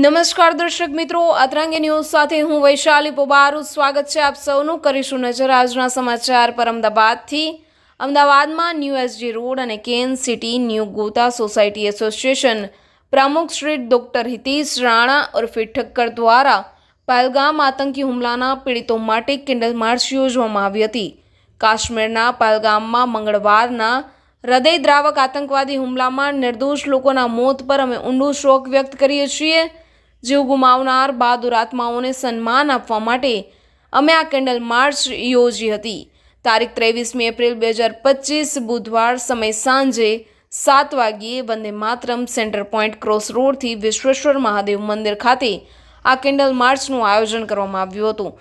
નમસ્કાર દર્શક મિત્રો, અતરંગી ન્યૂઝ સાથે હું વૈશાલી પોબારું સ્વાગત છે આપ સૌનું। કરીશું નજર આજના સમાચાર પર। અમદાવાદમાં ન્યૂ એસજી રોડ અને can city new Gota society association પ્રમુખ શ્રી ડોક્ટર હિતેશ રાણા ઉર્ફે ઠક્કર દ્વારા પહેલગામ આતંકી હુમલાના પીડિતો માટે કેન્ડલ માર્ચ યોજવામાં આવી હતી। કાશ્મીરના પહેલગામમાં મંગળવારના હૃદયદ્રાવક આતંકવાદી હુમલામાં નિર્દોષ લોકોના મોત પર અમે ઊંડો શોક વ્યક્ત કરીએ છીએ। જીવ ગુમાવનાર બહાદુર આત્માઓને સન્માન આપવા માટે અમે આ કેન્ડલ માર્ચ યોજી હતી। તારીખ 23 એપ્રિલ 2025 બુધવાર સમય સાંજે 7 વાગ્યે Vande Mataram centre point cross રોડથી વિશ્વેશ્વર મહાદેવ મંદિર ખાતે આ કેન્ડલ માર્ચનું આયોજન કરવામાં આવ્યું હતું।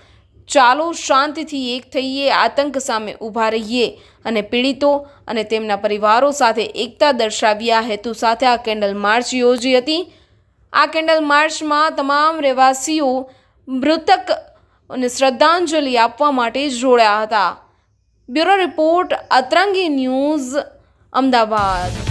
ચાલો શાંતિથી એક થઈએ, આતંક સામે ઊભા રહીએ અને પીડિતો અને તેમના પરિવારો સાથે એકતા દર્શાવી આ હેતુ સાથે આ કેન્ડલ માર્ચ યોજી હતી। આ કેન્ડલ માર્ચમાં તમામ રહેવાસીઓ મૃતકોને શ્રદ્ધાંજલિ આપવા માટે જોડાયા હતા। Bureau report, અતરંગી news, Ahmedabad.